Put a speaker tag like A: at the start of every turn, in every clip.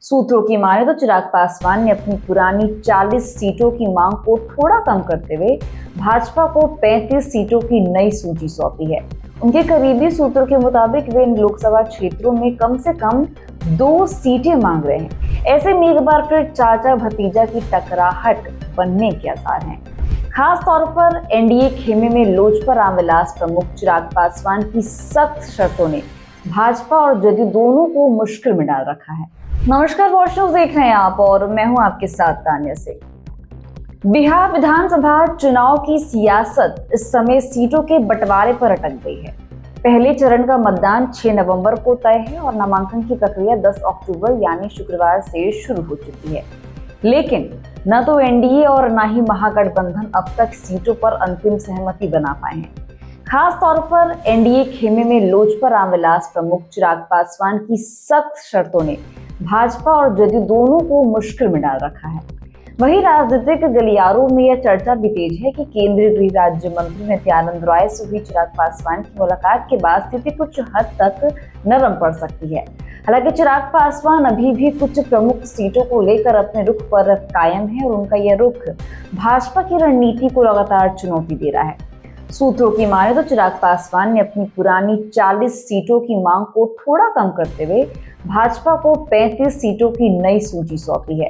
A: सूत्रों की माने तो चिराग पासवान ने अपनी पुरानी 40 सीटों की मांग को थोड़ा कम करते हुए भाजपा को 35 सीटों की नई सूची सौंपी है। उनके करीबी सूत्रों के मुताबिक वे इन लोकसभा क्षेत्रों में कम से कम 2 सीटें मांग रहे हैं। ऐसे में एक बार फिर चाचा भतीजा की टकराहट बनने के आसार हैं। खास तौर पर एनडीए खेमे में लोजपा रामविलास प्रमुख चिराग पासवान की सख्त शर्तों ने भाजपा और जदयू दोनों को मुश्किल में डाल रखा है। नमस्कार, वॉच न्यूज़ देख रहे हैं आप और मैं हूं आपके साथ तान्या से। बिहार विधानसभा चुनाव की सियासत इस समय सीटों के बंटवारे पर अटक गई है। पहले चरण का मतदान 6 नवंबर को तय है और नामांकन की प्रक्रिया 10 अक्टूबर यानी शुक्रवार से शुरू हो चुकी है। लेकिन न तो एनडीए और न ही महागठबंधन अब तक सीटों पर अंतिम सहमति बना पाए हैं। खास तौर पर एनडीए खेमे में लोजपा रामविलास प्रमुख चिराग पासवान की सख्त शर्तों ने भाजपा और जदयू दोनों को मुश्किल में डाल रखा है। वहीं राजनीतिक गलियारों में यह चर्चा भी तेज है कि केंद्रीय गृह राज्य मंत्री नित्यानंद राय से हुई चिराग पासवान की मुलाकात के बाद स्थिति कुछ हद तक नरम पड़ सकती है। हालांकि चिराग पासवान अभी भी कुछ प्रमुख सीटों को लेकर अपने रुख पर कायम है और उनका यह रुख भाजपा की रणनीति को लगातार चुनौती दे रहा है। सूत्रों की माने तो चिराग पासवान ने अपनी पुरानी 40 सीटों की मांग को थोड़ा कम करते हुए भाजपा को 35 सीटों की नई सूची सौंपी है।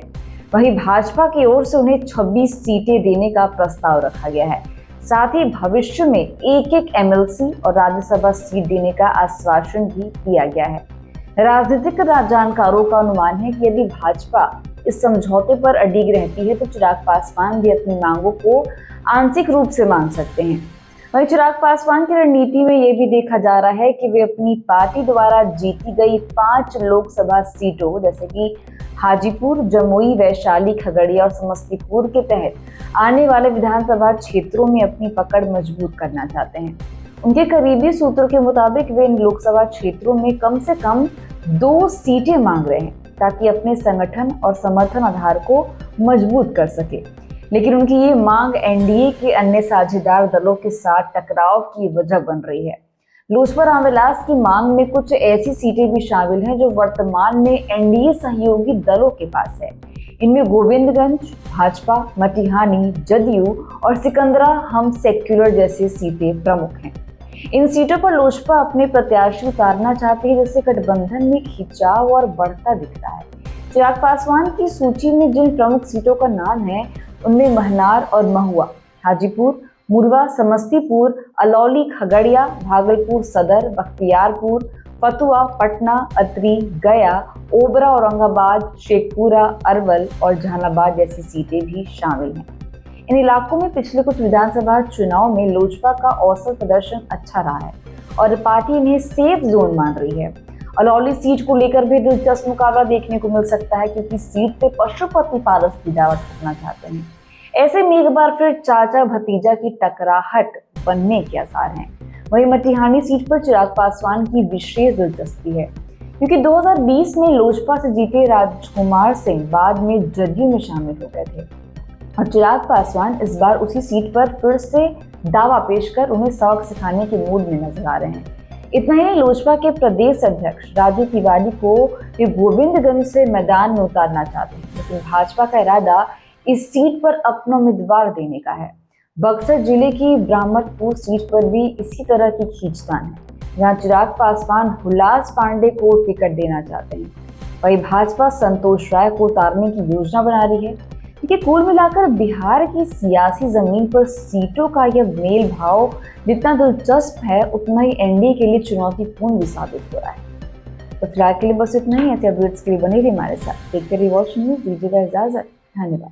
A: वहीं भाजपा की ओर से उन्हें 26 सीटें देने का प्रस्ताव रखा गया है। साथ ही भविष्य में एक एमएलसी और राज्यसभा सीट देने का आश्वासन भी दिया गया है। राजनीतिक जानकारों का अनुमान है कि यदि भाजपा इस समझौते पर अडिग रहती है तो चिराग पासवान भी अपनी मांगों को आंशिक रूप से मान सकते हैं। वहीं चिराग पासवान की रणनीति में ये भी देखा जा रहा है कि वे अपनी पार्टी द्वारा जीती गई 5 लोकसभा सीटों जैसे कि हाजीपुर, जमुई, वैशाली, खगड़िया और समस्तीपुर के तहत आने वाले विधानसभा क्षेत्रों में अपनी पकड़ मजबूत करना चाहते हैं। उनके करीबी सूत्रों के मुताबिक वे इन लोकसभा क्षेत्रों में कम से कम 2 सीटें मांग रहे हैं ताकि अपने संगठन और समर्थन आधार को मजबूत कर सके। लेकिन उनकी ये मांग एनडीए के अन्य साझेदार दलों के साथ टकराव की वजह बन रही है। लोजपा रामविलास की मांग में कुछ ऐसी सीटें भी शामिल हैं जो वर्तमान में एनडीए सहयोगी दलों के पास है। इनमें गोविंदगंज, भाजपा, मटिहानी, जदयू और सिकंदरा हम सेक्युलर जैसी सीटें प्रमुख हैं। इन सीटों पर लोजपा अपने प्रत्याशी उतारना चाहती है, जिससे गठबंधन में खिंचाव और बढ़ता दिख रहा है। चिराग पासवान की सूची में जिन प्रमुख सीटों का नाम है उनमें महनार और महुआ, हाजीपुर, मुरवा, समस्तीपुर, अलौली, खगड़िया, भागलपुर सदर, बख्तियारपुर, फतुआ, पटना, अतरी, गया, ओबरा, औरंगाबाद, शेखपुरा, अरवल और जहानाबाद जैसी सीटें भी शामिल हैं। इन इलाकों में पिछले कुछ विधानसभा चुनाव में लोजपा का औसत प्रदर्शन अच्छा रहा है और पार्टी इन्हें सेफ जोन मान रही है। अलौली सीट को लेकर भी दिलचस्प मुकाबला देखने को मिल सकता है क्योंकि सीट पे पशुपति पारस की दावत करना चाहते हैं। ऐसे में एक बार फिर चाचा भतीजा की टकराहट बनने के आसार हैं। वहीं मटिहानी सीट पर चिराग पासवान की विशेष दिलचस्पी है क्योंकि 2020 में लोजपा से जीते राजकुमार सिंह बाद में जदयू में शामिल हो गए थे और चिराग पासवान इस बार उसी सीट पर फिर से दावा पेश कर उन्हें सबक सिखाने के मूड में नजर आ रहे हैं। इतना ही लोजपा के प्रदेश अध्यक्ष राजू तिवारी को वे गोविंदगंज से मैदान में उतारना चाहते हैं, लेकिन भाजपा का इरादा इस सीट पर अपना उम्मीदवार देने का है। बक्सर जिले की ब्राह्मणपुर सीट पर भी इसी तरह की खींचतान है, जहां चिराग पासवान हुलास पांडे को टिकट देना चाहते हैं। वहीं भाजपा संतोष राय को उतारने की योजना बना रही है। क्योंकि कुल मिलाकर बिहार की सियासी जमीन पर सीटों का यह मेल भाव जितना दिलचस्प है उतना ही एनडीए के लिए चुनौतीपूर्ण भी साबित हो रहा है। तो फिलहाल के लिए बस इतना ही। ऐसे अपडेट्स के लिए बने रहिए हमारे साथ। देखते रहिए वॉच न्यूज़। दीजिएगा इजाजत। धन्यवाद।